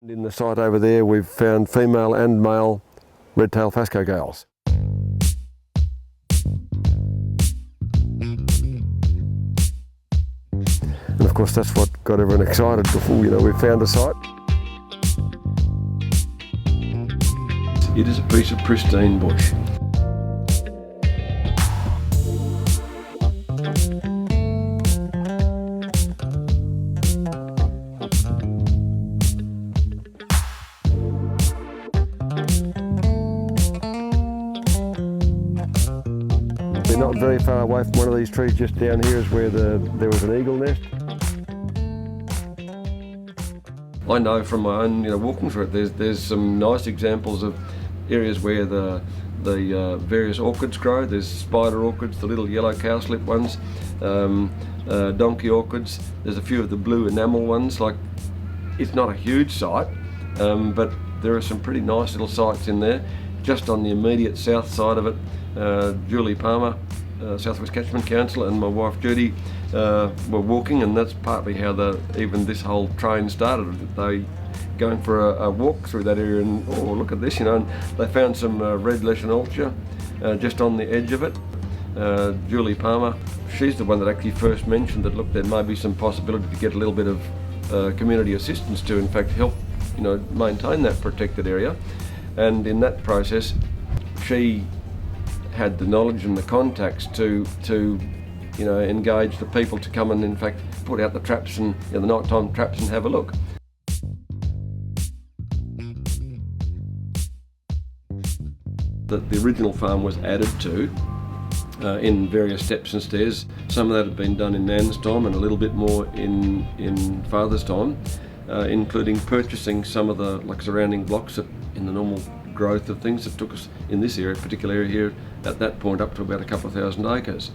In the site over there we've found female and male red-tailed phascogales. And of course that's what got everyone excited before, we found a site. It is a piece of pristine bush. We're not very far away from one of these trees. Just down here is where there was an eagle nest. I know from my own, walking through it, there's some nice examples of areas where the various orchids grow. There's spider orchids, the little yellow cowslip ones, donkey orchids. There's a few of the blue enamel ones. It's not a huge site, but there are some pretty nice little sites in there. Just on the immediate south side of it, Julie Palmer, Southwest Catchment Council, and my wife Judy were walking, and that's partly how even this whole train started. They going for a walk through that area, and oh, look at this, and they found some red Leschenoltia just on the edge of it. Julie Palmer, she's the one that actually first mentioned that, look, there may be some possibility to get a little bit of community assistance to, in fact, help maintain that protected area. And in that process, she had the knowledge and the contacts to engage the people to come and, in fact, put out the traps and the nighttime traps and have a look. The original farm was added to in various steps and stairs. Some of that had been done in Nan's time and a little bit more in Father's time, including purchasing some of the surrounding blocks in the normal growth of things that took us in this area, particular area here, at that point up to about a couple of thousand acres.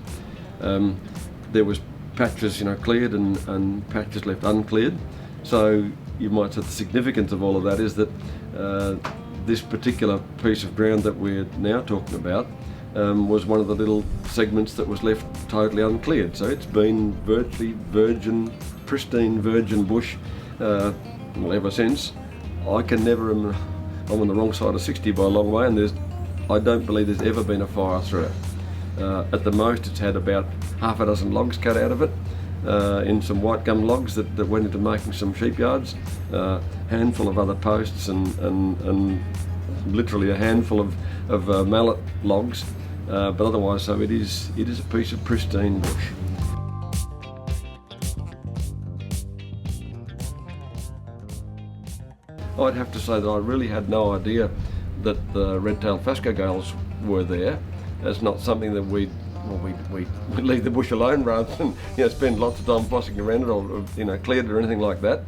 There was patches cleared and patches left uncleared. So you might say the significance of all of that is that this particular piece of ground that we're now talking about was one of the little segments that was left totally uncleared. So it's been virtually virgin, pristine virgin bush ever since. I'm on the wrong side of 60 by a long way, and I don't believe there's ever been a fire through it. At the most it's had about half a dozen logs cut out of it, in some white gum logs that went into making some sheep yards, handful of other posts and literally a handful of mallet logs, but otherwise, so it is a piece of pristine bush. I'd have to say that I really had no idea that the red-tailed phascogales were there. It's not something that we leave the bush alone rather than spend lots of time flossing around it or clear it or anything like that.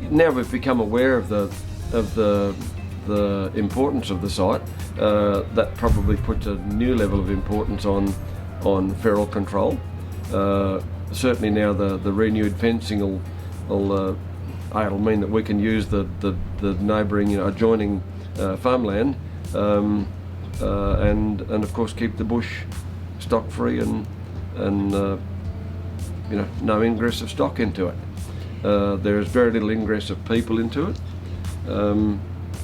Now we've become aware of the importance of the site, that probably puts a new level of importance on feral control. Certainly now the renewed fencing will mean that we can use the neighbouring, adjoining farmland, and of course keep the bush stock free and no ingress of stock into it. There is very little ingress of people into it.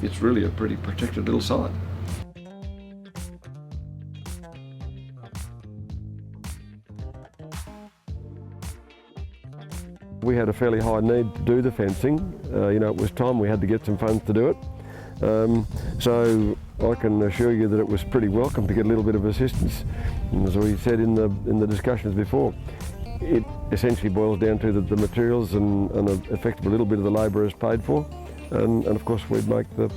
It's really a pretty protected little site. We had a fairly high need to do the fencing. It was time we had to get some funds to do it. So I can assure you that it was pretty welcome to get a little bit of assistance. And as we said in the discussions before, it essentially boils down to the materials and effectively a little bit of the labour is paid for. And of course we'd make the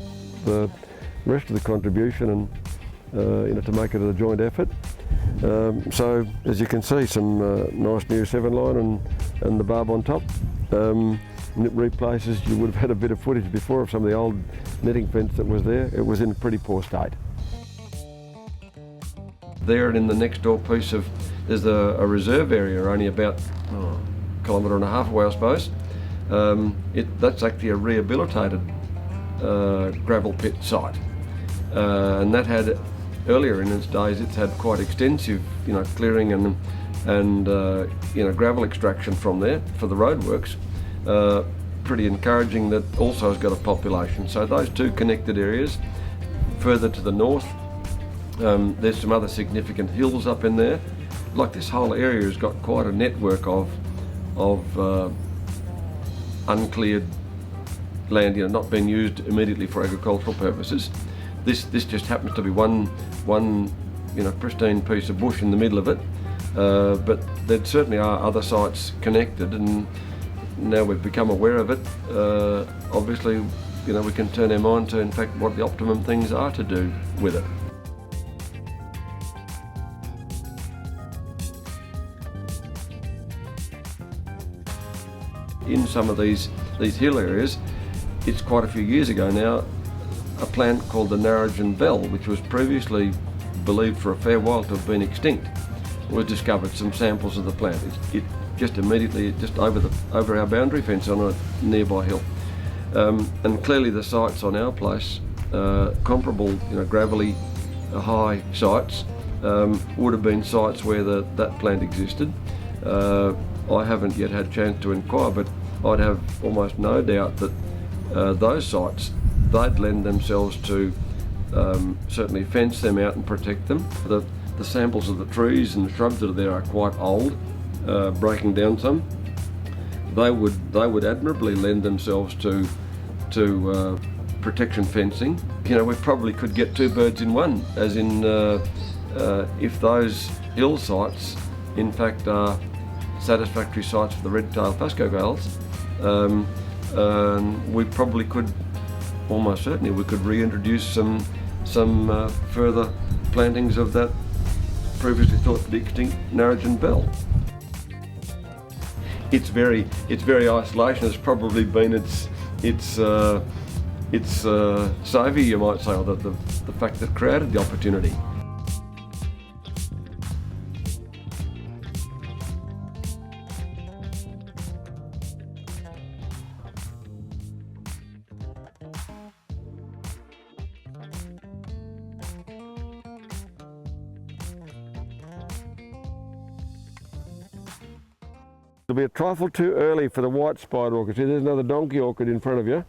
rest of the contribution and to make it a joint effort. So as you can see, some nice new 7-line and the barb on top. And it replaces, you would have had a bit of footage before of some of the old netting fence that was there. It was in a pretty poor state. There and in the next door piece there's a reserve area only about a kilometre and a half away, I suppose. That's actually a rehabilitated gravel pit site. and that had, earlier in its days, it's had quite extensive, clearing and gravel extraction from there for the roadworks. Pretty encouraging that also has got a population. So those two connected areas. Further to the north, there's some other significant hills up in there. Like, this whole area has got quite a network of uncleared land, not being used immediately for agricultural purposes. This just happens to be one pristine piece of bush in the middle of it, but there certainly are other sites connected, and now we've become aware of it. Obviously, we can turn our mind to, in fact, what the optimum things are to do with it. In some of these hill areas, it's quite a few years ago now, a plant called the Narrogin bell, which was previously believed for a fair while to have been extinct, was discovered. Some samples of the plant. It just immediately, just over our boundary fence on a nearby hill, and clearly the sites on our place, comparable, gravelly, high sites, would have been sites where that plant existed. I haven't yet had a chance to inquire, but I'd have almost no doubt that those sites, they'd lend themselves to certainly fence them out and protect them. The samples of the trees and the shrubs that are there are quite old, breaking down some. They would admirably lend themselves to protection fencing. We probably could get two birds in one, as in if those hill sites in fact are satisfactory sites for the red-tailed phascogales, we probably could, almost certainly, we could reintroduce some further plantings of that previously thought to be extinct Narrogin bell. Its very isolation has probably been its saviour, you might say, or the fact that created the opportunity. It'll be a trifle too early for the white spider orchid. See, there's another donkey orchid in front of you.